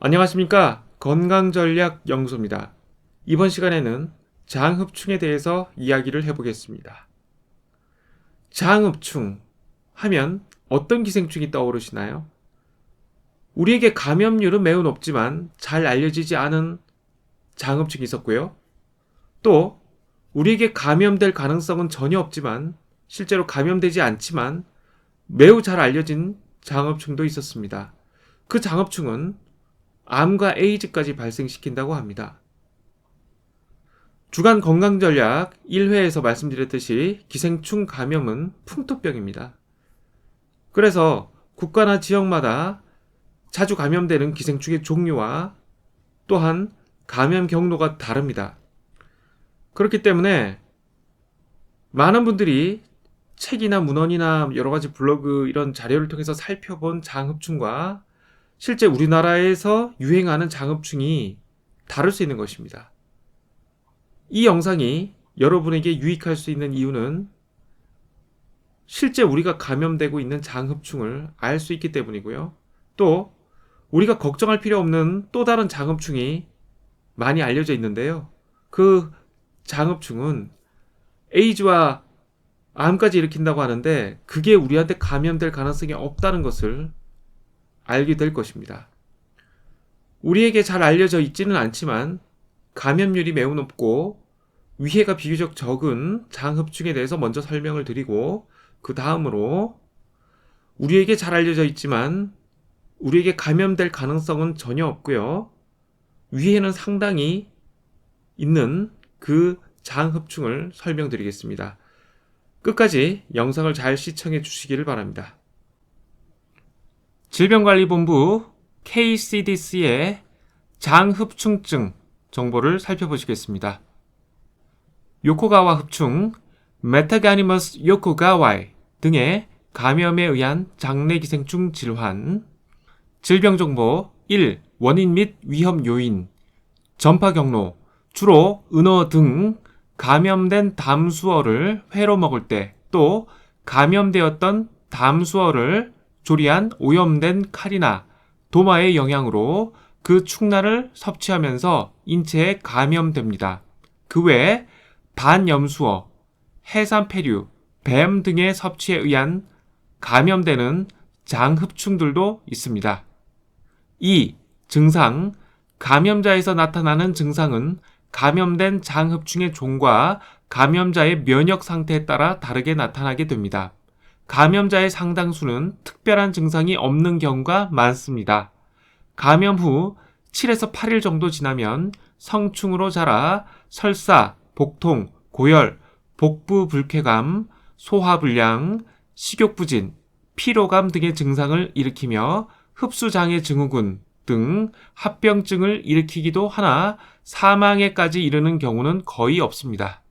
안녕하십니까. 건강전략 영수입니다. 이번 시간에는 장흡충에 대해서 이야기를 해보겠습니다. 장흡충 하면 어떤 기생충이 떠오르시나요? 우리에게 감염률은 매우 높지만 잘 알려지지 않은 장흡충이 있었고요. 또 우리에게 감염될 가능성은 전혀 없지만 실제로 감염되지 않지만 매우 잘 알려진 장흡충도 있었습니다. 그 장흡충은 암과 에이즈까지 발생시킨다고 합니다. 주간 건강전략 1회에서 말씀드렸듯이 기생충 감염은 풍토병입니다. 그래서 국가나 지역마다 자주 감염되는 기생충의 종류와 또한 감염 경로가 다릅니다. 그렇기 때문에 많은 분들이 책이나 문헌이나 여러 가지 블로그 이런 자료를 통해서 살펴본 장흡충과 실제 우리나라에서 유행하는 장흡충이 다를 수 있는 것입니다. 이 영상이 여러분에게 유익할 수 있는 이유는 실제 우리가 감염되고 있는 장흡충을 알 수 있기 때문이고요. 또 우리가 걱정할 필요 없는 또 다른 장흡충이 많이 알려져 있는데요. 그 장흡충은 에이즈와 암까지 일으킨다고 하는데 그게 우리한테 감염될 가능성이 없다는 것을 알게 될 것입니다. 우리에게 잘 알려져 있지는 않지만 감염률이 매우 높고 위해가 비교적 적은 장흡충에 대해서 먼저 설명을 드리고 그 다음으로 우리에게 잘 알려져 있지만 우리에게 감염될 가능성은 전혀 없고요. 위해는 상당히 있는 그 장흡충을 설명드리겠습니다. 끝까지 영상을 잘 시청해 주시기를 바랍니다. 질병관리본부 KCDC의 장흡충증 정보를 살펴보시겠습니다. 요코가와 흡충, 메타가니머스 요코가와이 등의 감염에 의한 장내기생충 질환, 질병정보 1. 원인 및 위험 요인, 전파 경로, 주로 은어 등 감염된 담수어를 회로 먹을 때 또 감염되었던 담수어를 조리한 오염된 칼이나 도마의 영향으로 그 축란을 섭취하면서 인체에 감염됩니다. 그 외에 반염수어, 해산폐류, 뱀 등의 섭취에 의한 감염되는 장흡충들도 있습니다. 2. 증상, 감염자에서 나타나는 증상은 감염된 장흡충의 종과 감염자의 면역 상태에 따라 다르게 나타나게 됩니다. 감염자의 상당수는 특별한 증상이 없는 경우가 많습니다. 감염 후 7에서 8일 정도 지나면 성충으로 자라 설사, 복통, 고열, 복부 불쾌감, 소화불량, 식욕부진, 피로감 등의 증상을 일으키며 흡수장애 증후군 등 합병증을 일으키기도 하나 사망에까지 이르는 경우는 거의 없습니다.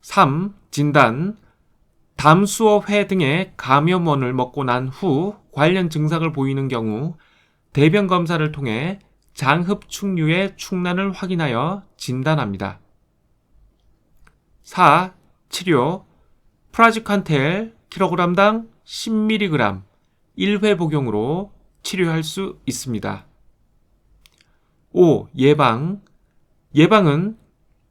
3. 진단, 담수어회 등의 감염원을 먹고 난 후 관련 증상을 보이는 경우 대변 검사를 통해 장흡충류의 축란을 확인하여 진단합니다. 4. 치료, 프라지칸텔 kg당 10mg 1회 복용으로 치료할 수 있습니다. 5. 예방, 예방은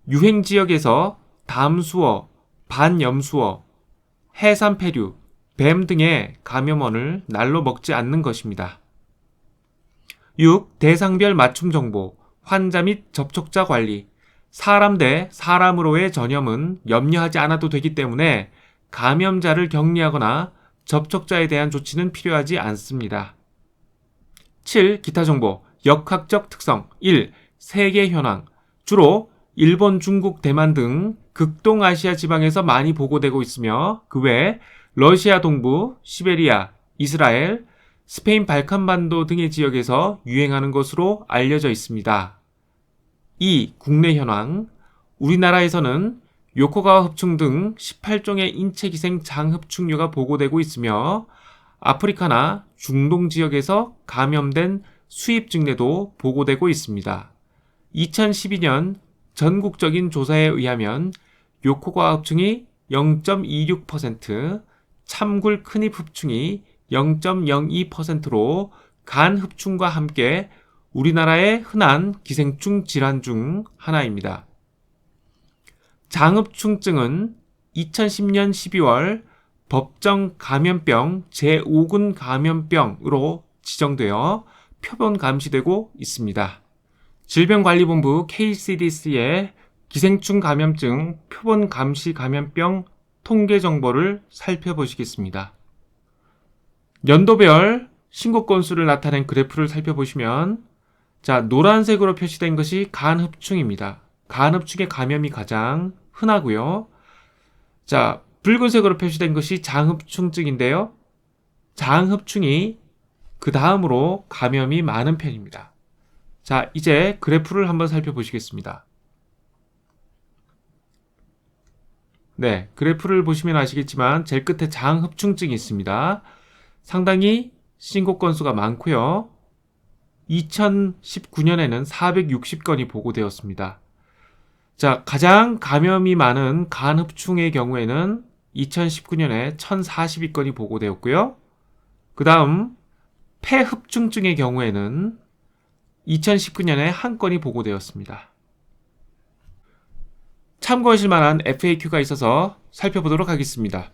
유행지역에서 담수어, 반염수어, 해산폐류, 뱀 등의 감염원을 날로 먹지 않는 것입니다. 6. 대상별 맞춤 정보, 환자 및 접촉자 관리, 사람 대 사람으로의 전염은 염려하지 않아도 되기 때문에 감염자를 격리하거나 접촉자에 대한 조치는 필요하지 않습니다. 7. 기타 정보, 역학적 특성 1. 세계 현황, 주로 일본, 중국, 대만 등 극동아시아 지방에서 많이 보고되고 있으며 그 외 러시아 동부, 시베리아, 이스라엘, 스페인 발칸반도 등의 지역에서 유행하는 것으로 알려져 있습니다. 2. 국내 현황, 우리나라에서는 요코가와 흡충 등 18종의 인체기생 장흡충류가 보고되고 있으며 아프리카나 중동 지역에서 감염된 수입 증례도 보고되고 있습니다. 2012년 전국적인 조사에 의하면 요코가와 흡충이 0.26%, 참굴 큰입 흡충이 0.02%로 간 흡충과 함께 우리나라의 흔한 기생충 질환 중 하나입니다. 장흡충증은 2010년 12월 법정 감염병 제5군 감염병으로 지정되어 표본 감시되고 있습니다. 질병관리본부 KCDC의 기생충 감염증 표본 감시 감염병 통계 정보를 살펴보시겠습니다. 연도별 신고 건수를 나타낸 그래프를 살펴보시면 노란색으로 표시된 것이 간흡충입니다. 간흡충의 감염이 가장 흔하고요. 붉은색으로 표시된 것이 장흡충증인데요. 장흡충이 그 다음으로 감염이 많은 편입니다. 이제 그래프를 한번 살펴보시겠습니다. 네, 그래프를 보시면 아시겠지만 제일 끝에 장흡충증이 있습니다. 상당히 신고 건수가 많고요. 2019년에는 460건이 보고되었습니다. 가장 감염이 많은 간흡충의 경우에는 2019년에 1042건이 보고되었고요. 그 다음 폐흡충증의 경우에는 2019년에 1건이 보고되었습니다. 참고하실 만한 FAQ가 있어서 살펴보도록 하겠습니다.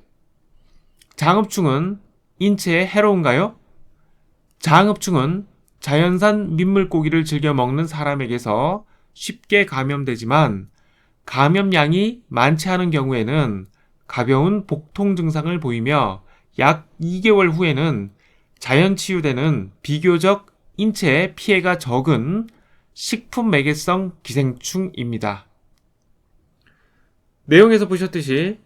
장흡충은 인체에 해로운가요? 장흡충은 자연산 민물고기를 즐겨 먹는 사람에게서 쉽게 감염되지만 감염량이 많지 않은 경우에는 가벼운 복통 증상을 보이며 약 2개월 후에는 자연 치유되는 비교적 인체에 피해가 적은 식품 매개성 기생충입니다. 내용에서 보셨듯이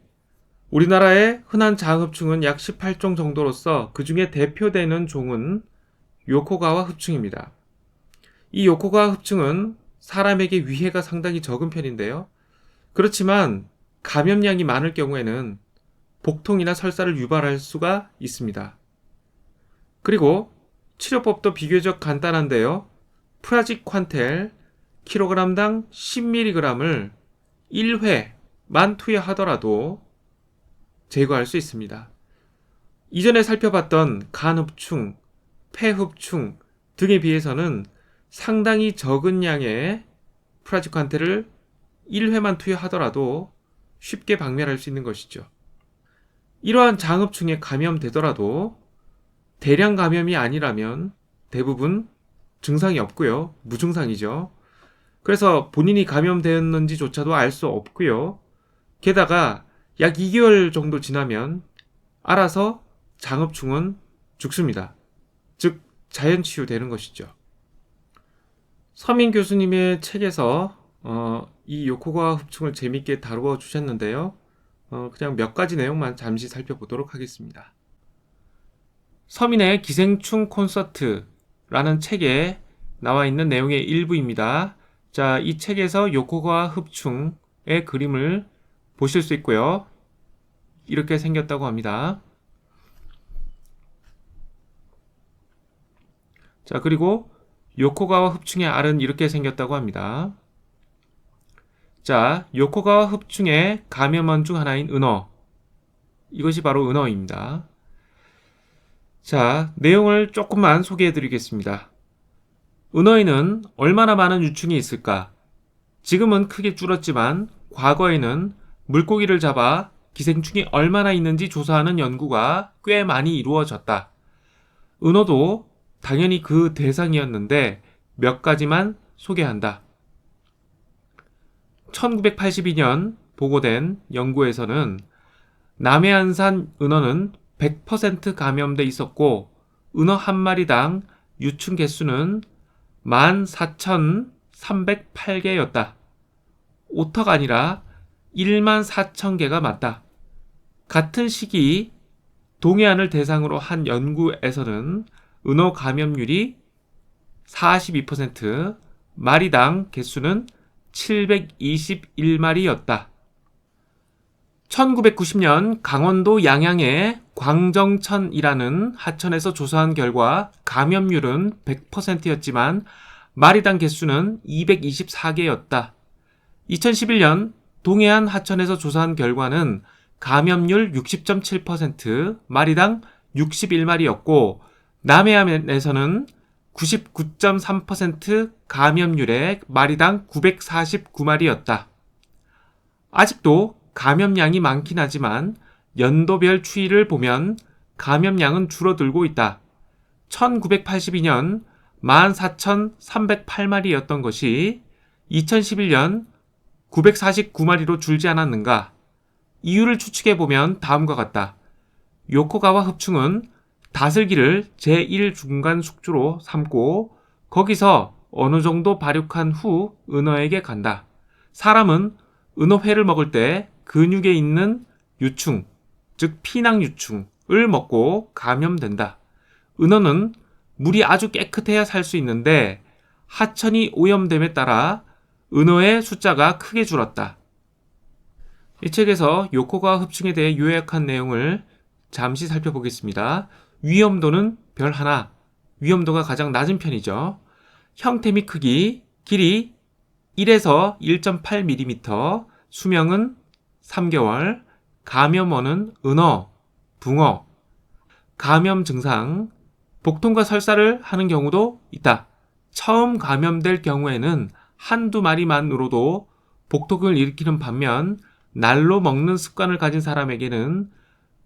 우리나라의 흔한 장흡충은 약 18종 정도로서 그 중에 대표되는 종은 요코가와 흡충입니다. 이 요코가와 흡충은 사람에게 위해가 상당히 적은 편인데요. 그렇지만 감염량이 많을 경우에는 복통이나 설사를 유발할 수가 있습니다. 그리고 치료법도 비교적 간단한데요. 프라지퀀텔 kg당 10mg을 1회만 투여하더라도 제거할 수 있습니다. 이전에 살펴봤던 간흡충, 폐흡충 등에 비해서는 상당히 적은 양의 프라지퀀텔을 1회만 투여하더라도 쉽게 박멸할 수 있는 것이죠. 이러한 장흡충에 감염되더라도 대량 감염이 아니라면 대부분 증상이 없고요. 무증상이죠. 그래서 본인이 감염되었는지조차도 알 수 없고요. 게다가 약 2개월 정도 지나면 알아서 장흡충은 죽습니다. 즉 자연 치유되는 것이죠. 서민 교수님의 책에서 이 요코가와 흡충을 재밌게 다루어 주셨는데요. 그냥 몇 가지 내용만 잠시 살펴보도록 하겠습니다. 서민의 기생충 콘서트라는 책에 나와 있는 내용의 일부입니다. 이 책에서 요코가와 흡충의 그림을 보실 수 있고요. 이렇게 생겼다고 합니다. 그리고 요코가와 흡충의 알은 이렇게 생겼다고 합니다. 요코가와 흡충의 감염원 중 하나인 은어. 이것이 바로 은어입니다. 내용을 조금만 소개해 드리겠습니다. 은어에는 얼마나 많은 유충이 있을까? 지금은 크게 줄었지만 과거에는 물고기를 잡아 기생충이 얼마나 있는지 조사하는 연구가 꽤 많이 이루어졌다. 은어도 당연히 그 대상이었는데 몇 가지만 소개한다. 1982년 보고된 연구에서는 남해안산 은어는 100% 감염돼 있었고 은어 한 마리당 유충 개수는 14,308개였다. 오터가 아니라 14,000개가 맞다. 같은 시기 동해안을 대상으로 한 연구에서는 은어 감염률이 42%, 마리당 개수는 721마리였다. 1990년 강원도 양양의 광정천이라는 하천에서 조사한 결과 감염률은 100%였지만 마리당 개수는 224개였다. 2011년 동해안 하천에서 조사한 결과는 감염률 60.7%, 마리당 61마리였고 남해안에서는 99.3% 감염률에 마리당 949마리였다. 아직도 감염량이 많긴 하지만 연도별 추이를 보면 감염량은 줄어들고 있다. 1982년 14,308마리였던 것이 2011년 949마리로 줄지 않았는가? 이유를 추측해보면 다음과 같다. 요코가와 흡충은 다슬기를 제1중간 숙주로 삼고 거기서 어느 정도 발육한 후 은어에게 간다. 사람은 은어회를 먹을 때 근육에 있는 유충, 즉 피낭유충을 먹고 감염된다. 은어는 물이 아주 깨끗해야 살 수 있는데 하천이 오염됨에 따라 은어의 숫자가 크게 줄었다. 이 책에서 요코가와 흡충에 대해 요약한 내용을 잠시 살펴보겠습니다. 위험도는 별 하나, 위험도가 가장 낮은 편이죠. 형태 및 크기, 길이 1에서 1.8mm, 수명은 3개월, 감염원은 은어, 붕어, 감염 증상, 복통과 설사를 하는 경우도 있다. 처음 감염될 경우에는 한두 마리만으로도 복통을 일으키는 반면 날로 먹는 습관을 가진 사람에게는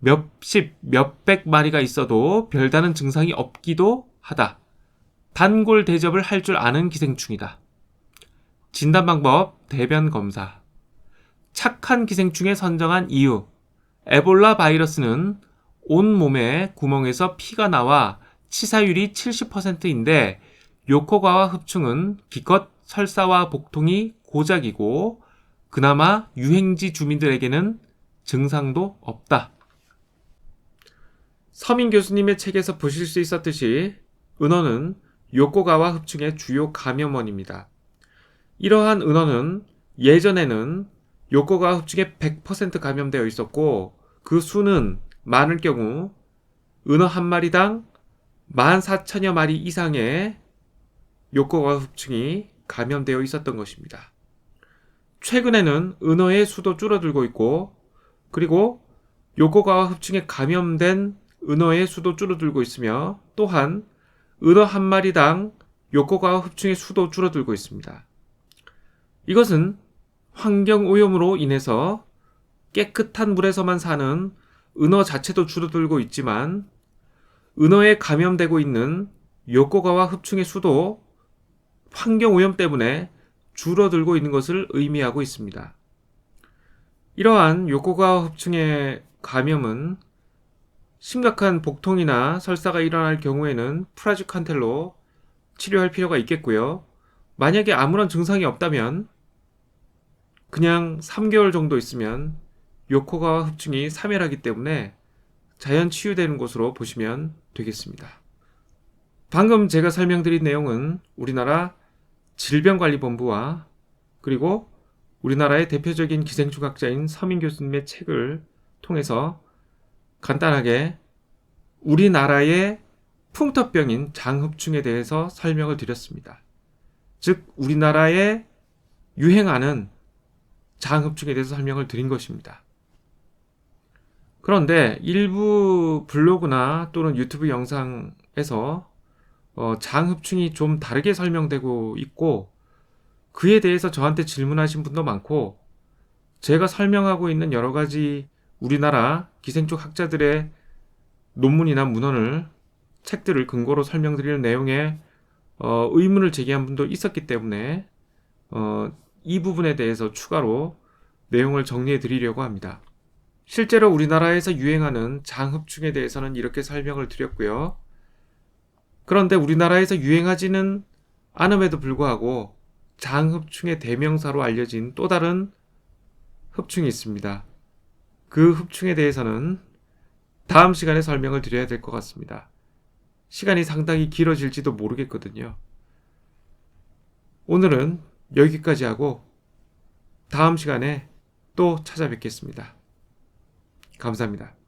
몇십, 몇백 마리가 있어도 별다른 증상이 없기도 하다. 단골 대접을 할 줄 아는 기생충이다. 진단 방법, 대변 검사. 착한 기생충에 선정한 이유. 에볼라 바이러스는 온 몸에 구멍에서 피가 나와 치사율이 70%인데 요코가와 흡충은 기껏 설사와 복통이 고작이고 그나마 유행지 주민들에게는 증상도 없다. 서민 교수님의 책에서 보실 수 있었듯이 은어는 요코가와 흡충의 주요 감염원입니다. 이러한 은어는 예전에는 요코가와 흡충에 100% 감염되어 있었고 그 수는 많을 경우 은어 한 마리당 14,000여 마리 이상의 요코가와 흡충이 감염되어 있었던 것입니다. 최근에는 은어의 수도 줄어들고 있고 그리고 요코가와 흡충에 감염된 은어의 수도 줄어들고 있으며 또한 은어 한 마리당 요코가와 흡충의 수도 줄어들고 있습니다. 이것은 환경오염으로 인해서 깨끗한 물에서만 사는 은어 자체도 줄어들고 있지만 은어에 감염되고 있는 요코가와 흡충의 수도 환경오염 때문에 줄어들고 있는 것을 의미하고 있습니다. 이러한 요코가와 흡충의 감염은 심각한 복통이나 설사가 일어날 경우에는 프라주칸텔로 치료할 필요가 있겠고요. 만약에 아무런 증상이 없다면 그냥 3개월 정도 있으면 요코가와 흡충이 사멸하기 때문에 자연 치유되는 것으로 보시면 되겠습니다. 방금 제가 설명드린 내용은 우리나라 질병관리본부와 그리고 우리나라의 대표적인 기생충학자인 서민 교수님의 책을 통해서 간단하게 우리나라의 풍토병인 장흡충에 대해서 설명을 드렸습니다. 즉 우리나라에 유행하는 장흡충에 대해서 설명을 드린 것입니다. 그런데 일부 블로그나 또는 유튜브 영상에서 장흡충이 좀 다르게 설명되고 있고 그에 대해서 저한테 질문하신 분도 많고 제가 설명하고 있는 여러 가지 우리나라 기생충 학자들의 논문이나 문헌을 책들을 근거로 설명드리는 내용에 의문을 제기한 분도 있었기 때문에 이 부분에 대해서 추가로 내용을 정리해 드리려고 합니다. 실제로 우리나라에서 유행하는 장흡충에 대해서는 이렇게 설명을 드렸고요. 그런데 우리나라에서 유행하지는 않음에도 불구하고 장흡충의 대명사로 알려진 또 다른 흡충이 있습니다. 그 흡충에 대해서는 다음 시간에 설명을 드려야 될 것 같습니다. 시간이 상당히 길어질지도 모르겠거든요. 오늘은 여기까지 하고 다음 시간에 또 찾아뵙겠습니다. 감사합니다.